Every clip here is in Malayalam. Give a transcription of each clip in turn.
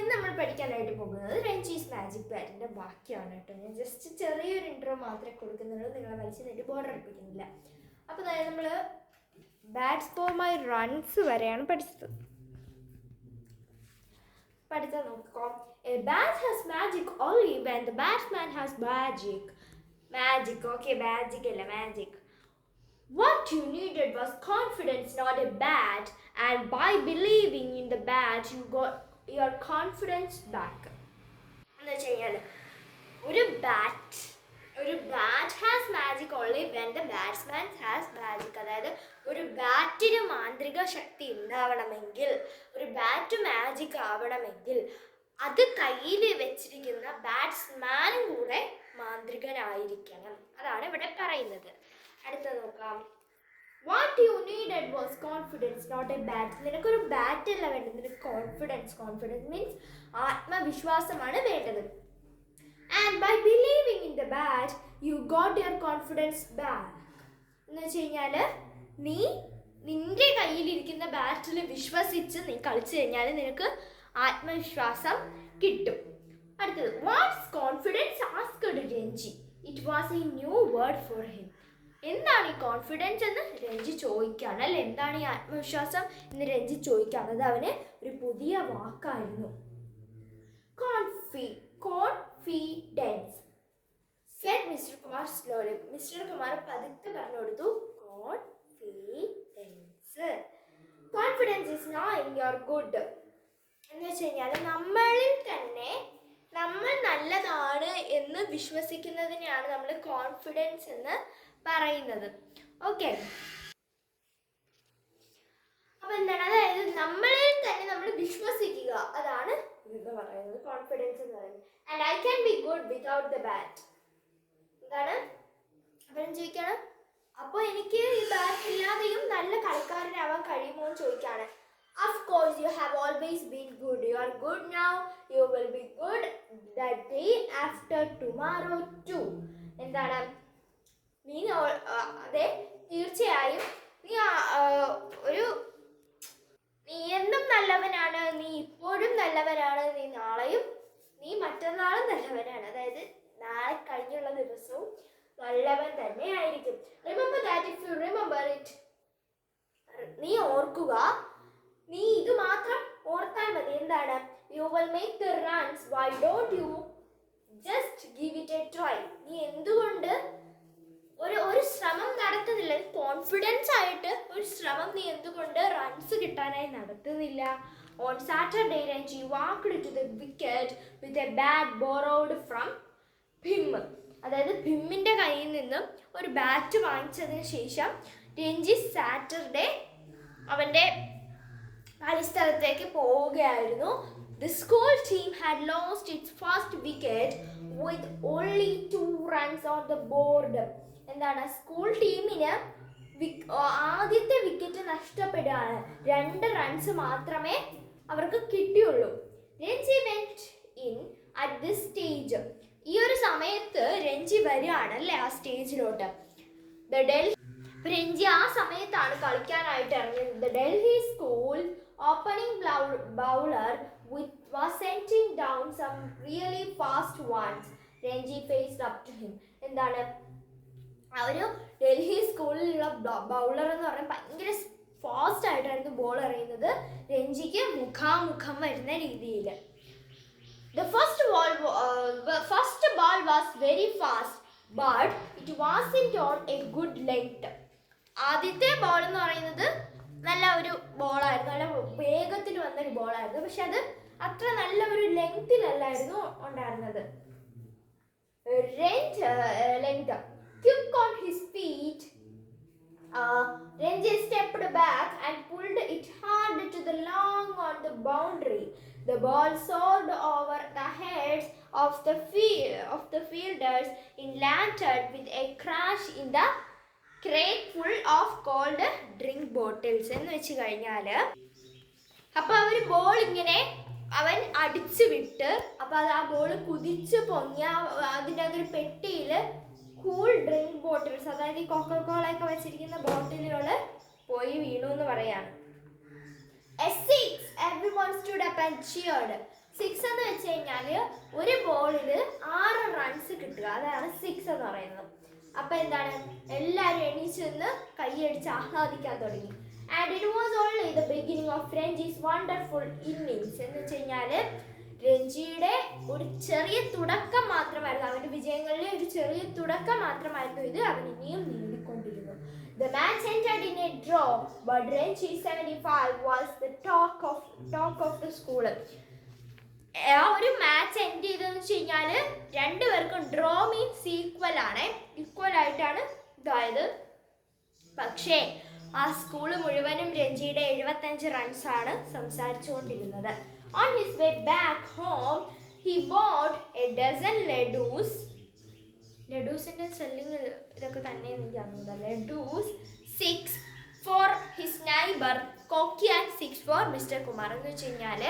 ഇന്ന് നമ്മൾ പഠിക്കാനായിട്ട് പോകുന്നത് രഞ്ജീസ് മാജിക് ബാറ്റിൻ്റെ ബാക്കിയാണ് കേട്ടോ. ഞാൻ ജസ്റ്റ് ചെറിയൊരു ഇൻട്രോ മാത്രമേ കൊടുക്കുന്നുള്ളൂ, നിങ്ങളെ മനസ്സിലായിട്ട് ബോർഡർ അടുപ്പിക്കുന്നില്ല. അപ്പോൾ നമ്മൾ ബാറ്റ്സ് ഫോർ മൈ റൺസ് വരെയാണ് പഠിച്ചത്. പഠിച്ചാൽ നോക്കാം. A bat has magic only when the batsman has magic. Magic, okay, magic അല്ല magic. What you needed was confidence, not a bat. And by believing in the bat, you got your confidence back. എന്ന് വെച്ച് കഴിഞ്ഞാൽ ഒരു bat has magic only when the batsman has magic. അതായത് ഒരു ബാറ്റിന് മാന്ത്രിക ശക്തി ഉണ്ടാവണമെങ്കിൽ, ഒരു ബാറ്റ് മാജിക് ആവണമെങ്കിൽ അത് കയ്യിൽ വെച്ചിരിക്കുന്ന ബാറ്റ്സ്മാനും കൂടെ മാന്ത്രികനായിരിക്കണം. അതാണ് ഇവിടെ പറയുന്നത്. അടുത്ത നോക്കാം. What you needed was confidence, not a bat. നിനക്കൊരു ബാറ്റ് അല്ല വേണ്ടത്, നിനക്ക് കോൺഫിഡൻസ് മീൻസ് ആത്മവിശ്വാസമാണ് വേണ്ടത്. And by believing in the bat you got your confidence back. എന്ന് വെച്ച് കഴിഞ്ഞാൽ നീ നിന്റെ കയ്യിലിരിക്കുന്ന ബാറ്റിൽ വിശ്വസിച്ച് നീ കളിച്ചു കഴിഞ്ഞാൽ നിനക്ക് ആത്മവിശ്വാസം കിട്ടും. അടുത്തത്. What's confidence asked Ranji. It was a new word for him. എന്താണ് ഈ കോൺഫിഡൻസ് എന്ന് രഞ്ജി ചോദിക്കുകയാണ്, അല്ലെ എന്താണ് ഈ ആത്മവിശ്വാസം എന്ന് രഞ്ജി ചോദിക്കുകയാണ്. അത് അവന് ഒരു പുതിയ വാക്കായിരുന്നു. Confidence said Mister Kumar slowly. Mister Kumar പതുക്കെ പറഞ്ഞു കൊടുത്തു. Confidence is knowing your good. എന്ന് വെച്ച് കഴിഞ്ഞാൽ നമ്മളിൽ തന്നെ നമ്മൾ നല്ലതാണ് എന്ന് വിശ്വസിക്കുന്നതിനെയാണ് നമ്മൾ കോൺഫിഡൻസ് എന്ന് പറയുന്നത്. ഓക്കെ, അപ്പൊ എന്താണ്, അതായത് നമ്മളിൽ തന്നെ നമ്മൾ വിശ്വസിക്കുക, അതാണ് എന്ന് പറയുന്നത് കോൺഫിഡൻസ് എന്ന് പറയുന്നത്. And I can be good without the bat. എന്താണ് അവൻ ചോദിക്കാണ്, അപ്പോൾ എനിക്ക് ഈ ബാറ്റ് ഇല്ലാതെയും നല്ല കളിക്കാരനാവാൻ കഴിയുമോ എന്ന് ചോദിക്കാണ്. Of course, you have always been good. You are good now. You will be good the day after tomorrow too. എന്താണ് നീ അതെ തീർച്ചയായും നീ എന്നും നല്ലവനാണ്, നീ ഇപ്പോഴും നല്ലവനാണ്, നീ നാളെയും നീ മറ്റന്നാളും നല്ലവനാണ്. അതായത് നാളെ കഴിഞ്ഞുള്ള ദിവസവും നല്ലവൻ തന്നെ ആയിരിക്കും. Remember that if you remember it. നീ ഓർക്കുക, നീ ഇത് മാത്രം ഓർത്താൽ മതി. എന്താണ്? You will make the runs. Why don't you just give it A try. നീ എന്തുകൊണ്ട് ഒരു ശ്രമം നടത്തുന്നില്ല? കോൺഫിഡൻസ് ആയിട്ട് ഒരു ശ്രമം നീ എന്തുകൊണ്ട് റൺസ് കിട്ടാനായി നടത്തുന്നില്ല? On Saturday Ranji walked to the wicket with a bat borrowed from Bhim. അതായത് ഭിമ്മിൻ്റെ കയ്യിൽ നിന്നും ഒരു ബാറ്റ് വാങ്ങിച്ചതിന് ശേഷം രഞ്ജി സാറ്റർഡേ അവൻ്റെ കളിസ്ഥലത്തേക്ക് പോവുകയായിരുന്നു. The school team had lost its first wicket with only 2 runs on the board. എന്താണ്, സ്കൂൾ ടീമിന് ആദ്യത്തെ വിക്കറ്റ് നഷ്ടപ്പെടുകയാണ്. 2 റൺസ് മാത്രമേ അവർക്ക് കിട്ടിയുള്ളൂ. Ranji went in at this stage. ഈ ഒരു സമയത്ത് രഞ്ജി വരികയാണ് അല്ലേ ആ സ്റ്റേജിലോട്ട്. രഞ്ജി ആ സമയത്താണ് കളിക്കാനായിട്ട് ഇറങ്ങിയത്. The Delhi school opening bowler was sending down some really fast ones. Ranji faced up to him. എന്താണ്, ഒരു ഡൽഹി സ്കൂളിലുള്ള ബൗളർ എന്ന് പറഞ്ഞാൽ ഭയങ്കര ഫാസ്റ്റ് ആയിട്ടായിരുന്നു ബോൾ എറിയുന്നത്. രഞ്ജിക്ക് മുഖാമുഖം വരുന്ന രീതിയിൽ. The first ball was very fast, but it wasn't on a good length. ആദ്യത്തെ ബോൾ എന്ന് പറയുന്നത് നല്ല ഒരു ബോളായിരുന്നു, നല്ല വേഗത്തിൽ വന്നൊരു ബോളായിരുന്നു. പക്ഷെ അത് അത്ര നല്ല ഒരു ലെങ്തിലല്ലായിരുന്നു ഉണ്ടായിരുന്നത്. Quick on his feet, Ranji stepped back and pulled it hard to the long on the boundary. The ball soared over the heads of the fielders and landed with a crash in the crate full of cold drink bottles. എന്ന് വെച്ച് കഴിഞ്ഞാൽ അപ്പോൾ അവർ ബോൾ ഇങ്ങനെ അവൻ അടിച്ചു വിട്ട്, അപ്പോൾ അത് ആ ബോൾ കുതിച്ച് പൊങ്ങിയ അതിൻ്റെ അതൊരു പെട്ടിയിൽ കൂൾ ഡ്രിങ്ക് ബോട്ടിൽസ്, അതായത് ഈ കൊക്കക്കോളയൊക്കെ വെച്ചിരിക്കുന്ന ബോട്ടിലുകൾ പോയി വീണു എന്ന് പറയാണ്. A six! Everyone stood up and cheered. Six എന്ന് വെച്ച് കഴിഞ്ഞാൽ ഒരു ബോളിൽ 6 റൺസ് കിട്ടുക, അതാണ് സിക്സ് എന്ന് പറയുന്നത്. അപ്പൊ എന്താണ്, എല്ലാവരും എണീച്ച് നിന്ന് കൈയടിച്ച് ആഹ്ലാദിക്കാൻ തുടങ്ങി. And it was only the beginning of Ranji's wonderful innings. എന്ന് വെച്ച് കഴിഞ്ഞാൽ രഞ്ജിയുടെ ഒരു ചെറിയ തുടക്കം മാത്രമായിരുന്നു, അവന്റെ വിജയങ്ങളിലെ ഒരു ചെറിയ തുടക്കം മാത്രമായിരുന്നു ഇത്. അവൻ ഇനിയും നീണ്ടിക്കൊണ്ടിരുന്നു. The match ended in a draw, but Ranji 75 was the talk of the school. ആ ഒരു മാച്ച് എൻഡ് ചെയ്തതെന്ന് വെച്ച് കഴിഞ്ഞാൽ രണ്ടുപേർക്കും ഡ്രോ മീൻസ് ഈക്വൽ ആണ്, ഈക്വൽ ആയിട്ടാണ് ഇതായത്. പക്ഷേ ആ സ്കൂള് മുഴുവനും രഞ്ജിയുടെ 75 റൺസാണ് സംസാരിച്ചുകൊണ്ടിരുന്നത്. On his way back home, he bought a dozen ladoos. ലഡൂസിന്റെ സ്പെല്ലിംഗ് ഇതൊക്കെ തന്നെ എനിക്ക് അറിഞ്ഞത്. Ladoos 6 for his neighbor Koki and 6 for Mr. Kumar. എന്ന് വെച്ച് കഴിഞ്ഞാൽ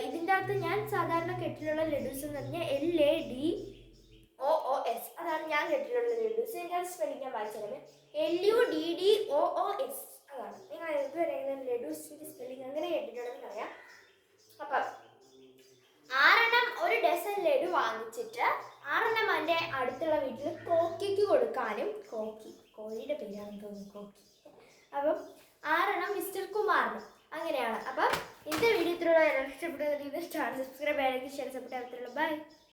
ഇതിൻ്റെ അകത്ത് ഞാൻ സാധാരണ കേട്ടിട്ടുള്ള ലഡൂസ് എന്ന് പറഞ്ഞാൽ LADOOS, അതാണ് ഞാൻ കേട്ടിട്ടുള്ള ലഡൂസ്. എൻ്റെ സ്പെല്ലിംഗ് ഞാൻ വായിച്ചത് LUDDOOS, അതാണ്. നിങ്ങൾ ഇതുവരെ ലഡൂസിൻ്റെ സ്പെല്ലിംഗ് അങ്ങനെ കേട്ടിട്ടുണ്ടെന്ന് അറിയാം. അപ്പം 6 ഒരു ഡസൻ ലഡു വാങ്ങിച്ചിട്ട് 6 അവൻ്റെ അടുത്തുള്ള വീട്ടിൽ കോക്കിക്ക് കൊടുക്കാനും, കോഴിയുടെ പേരാണെന്ന് തോന്നുന്നു കോക്കി. അപ്പം 6 മിസ്റ്റർ കുമാറിനും, അങ്ങനെയാണ്. അപ്പം ഇന്നത്തെ വീഡിയോ ഇത്രയുള്ള ഇഷ്ടപ്പെട്ട ചാനൽ സബ്സ്ക്രൈബ് ചെയ്യാൻ, ഷെയർ സപ്പോർട്ട് ചെയ്യാൻ. ബൈ.